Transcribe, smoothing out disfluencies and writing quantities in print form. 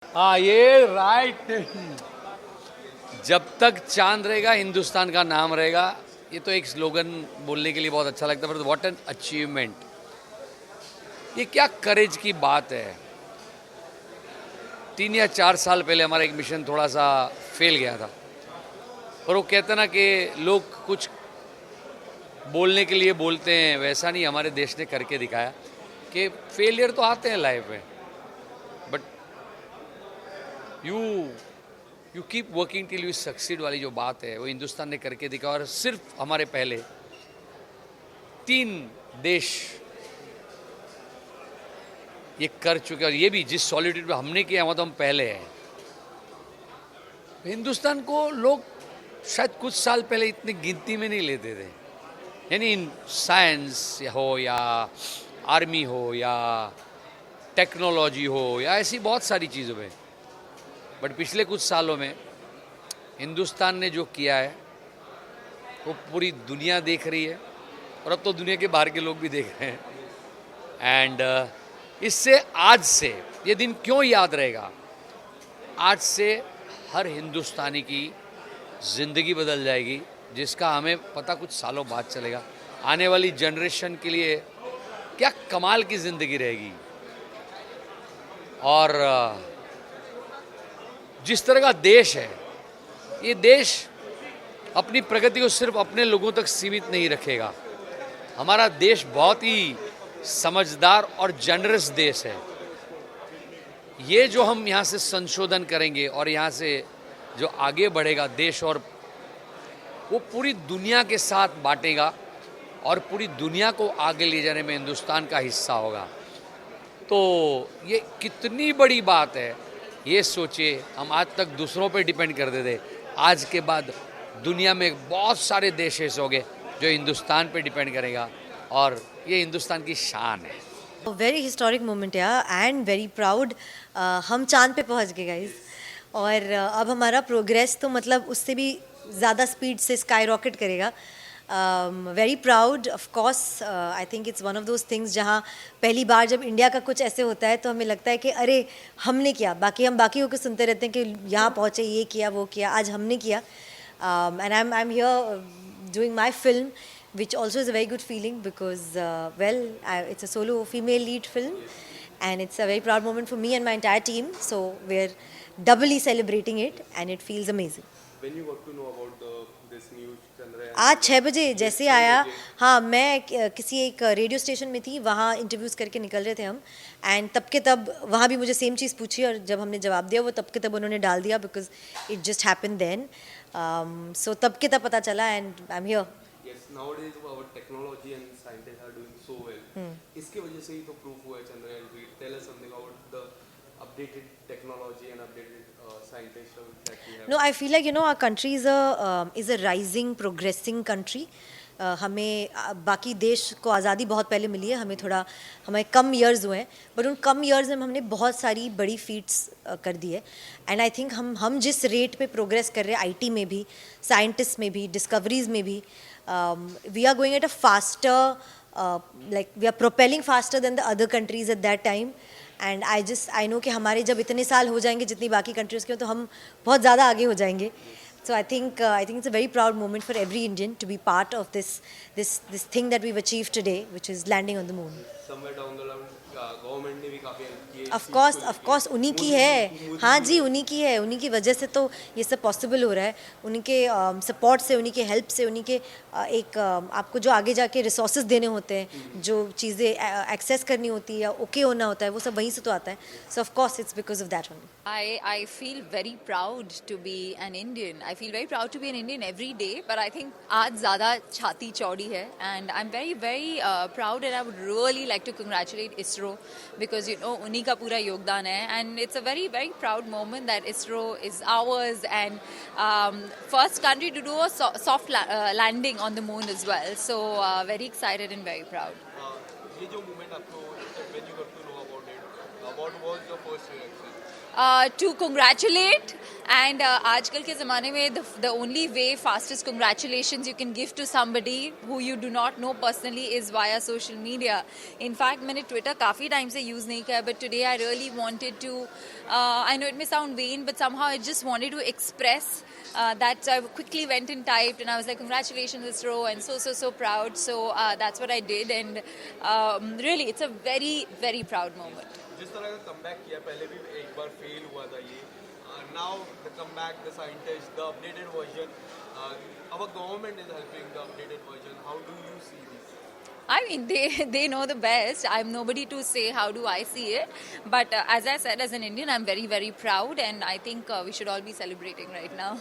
हाँ ये राइट। जब तक चांद रहेगा हिंदुस्तान का नाम रहेगा। ये तो एक स्लोगन बोलने के लिए बहुत अच्छा लगता है, पर व्हाट एन अचीवमेंट। ये क्या करेज की बात है। 3 या 4 साल पहले हमारा एक मिशन थोड़ा सा फेल गया था, और वो कहते ना कि लोग कुछ बोलने के लिए बोलते हैं, वैसा नहीं हमारे देश ने करके दिखाया कि फेलियर तो आते हैं लाइफ में, but you you keep working till you succeed वाली जो बात है वो हिंदुस्तान ने करके दिखा। और सिर्फ हमारे पहले 3 देश ये कर चुके, और ये भी जिस सॉलिट्यूड पे हमने किया वहाँ तो हम पहले हैं। हिंदुस्तान को लोग शायद कुछ साल पहले इतनी गिनती में नहीं लेते थे, यानी इन साइंस हो या आर्मी हो या टेक्नोलॉजी हो या ऐसी बहुत सारी चीज़ों में। बट पिछले कुछ सालों में हिंदुस्तान ने जो किया है वो पूरी दुनिया देख रही है, और अब तो दुनिया के बाहर के लोग भी देख रहे हैं। एंड इससे आज से ये दिन क्यों याद रहेगा, आज से हर हिंदुस्तानी की ज़िंदगी बदल जाएगी, जिसका हमें पता कुछ सालों बाद चलेगा। आने वाली जनरेशन के लिए क्या कमाल की ज़िंदगी रहेगी। और जिस तरह का देश है, ये देश अपनी प्रगति को सिर्फ अपने लोगों तक सीमित नहीं रखेगा। हमारा देश बहुत ही समझदार और जनरस देश है। ये जो हम यहाँ से संशोधन करेंगे और यहाँ से जो आगे बढ़ेगा देश, और वो पूरी दुनिया के साथ बांटेगा और पूरी दुनिया को आगे ले जाने में हिंदुस्तान का हिस्सा होगा। तो ये कितनी बड़ी बात है, ये सोचिए। हम आज तक दूसरों पे डिपेंड करते थे, आज के बाद दुनिया में बहुत सारे देश ऐसे होंगे जो हिंदुस्तान पे डिपेंड करेगा, और ये हिंदुस्तान की शान है। वेरी हिस्टोरिक मोमेंट यार, एंड वेरी प्राउड। हम चांद पे पहुंच गए गाइस, और अब हमारा प्रोग्रेस तो मतलब उससे भी ज़्यादा स्पीड से स्काई रॉकेट करेगा। Very proud of course. I think it's one of those things जहाँ पहली बार जब इंडिया का कुछ ऐसे होता है तो हमें लगता है कि अरे हमने किया। बाकी हम बाकियों को सुनते रहते हैं कि यहाँ पहुँचे, ये किया, वो किया। आज हमने किया, and I am here doing my film, which also is a very good feeling because it's a solo female lead film, and it's a very proud moment for me and my entire team, so we're doubly celebrating it and it feels amazing. When you got to know about this news, Chandrayaan? आज 6 बजे जैसे आया, हाँ मैं किसी एक radio station में थी, वहाँ इंटरव्यूज़ करके निकल रहे थे हम, एंड तब के तब वहाँ भी मुझे सेम चीज़ पूछी, और जब हमने जवाब दिया वो तब के तब उन्होंने डाल दिया, because it just happen then. So तब के तब पता चला, and I am here. Yes, nowadays our technology and scientists are doing so well. इसके वजह से ही तो प्रूफ हुआ है Chandrayaan 3। Tell us something about the updated technology and updated scientists that we have. No, I feel like our country is a rising, progressing country. हमें बाकी देश को आज़ादी बहुत पहले मिली है, हमें कम ईयर्स हुए हैं, बट उन कम ईयर्स में हमने बहुत सारी बड़ी फीट्स कर दी है। एंड आई थिंक हम जिस रेट पे प्रोग्रेस कर रहे हैं, आईटी में भी, साइंटिस्ट में भी, डिस्कवरीज में भी, we are going at a faster, like we are propelling faster than the other countries at that time. And I know कि हमारे जब इतने साल हो जाएंगे जितनी बाकी कंट्रीज़ के, तो हम बहुत ज़्यादा आगे हो जाएंगे। So I think it's a very proud moment for every Indian to be part of this thing that we've achieved today, which is landing on the moon. Somewhere down the line, government ने भी काफी help की है। Of course उन्हीं की है, हाँ जी उन्हीं की है, उन्हीं की वजह से तो ये सब पॉसिबल हो रहा है। उन्हीं के सपोर्ट से, उन्हीं के हेल्प से, उन्हीं के एक आपको जो आगे जाके रिसोर्सेज देने होते हैं, जो चीज़ें एक्सेस करनी होती है या ओके होना होता है, वो सब वहीं से तो आता है। सो of course it's because of that only. I feel very proud to be an Indian. I feel very proud to be an Indian every day, but I think आज ज़्यादा छाती चौड़ी है, and I'm very very proud, and I would really like to congratulate ISRO because उन्हीं का पूरा योगदान है, and it's a very very proud moment that ISRO is ours, and first country to do a soft landing on the moon as well. So very excited and very proud. ये जो moment आपको when you got to know about it, what was your first reaction? To congratulate And आजकल के ज़माने में the only way fastest congratulations you can give to somebody who you do not know personally is via social media. In fact, मैंने Twitter काफ़ी time से use नहीं किया, but today I really wanted to, I know it may sound vain, but somehow I just wanted to express that. So I quickly went and typed, and I was like, congratulations, Isro, and so proud. So that's what I did, and really, it's a very, very proud moment. जिस तरह का comeback किया, पहले भी एक बार fail हुआ था ये, now the comeback, the scientist, the updated version, our government is helping the updated version. How do you see this? I mean, they know the best. I'm nobody to say how do I see it. But as I said, as an Indian, I'm very, very proud, and I think we should all be celebrating right now.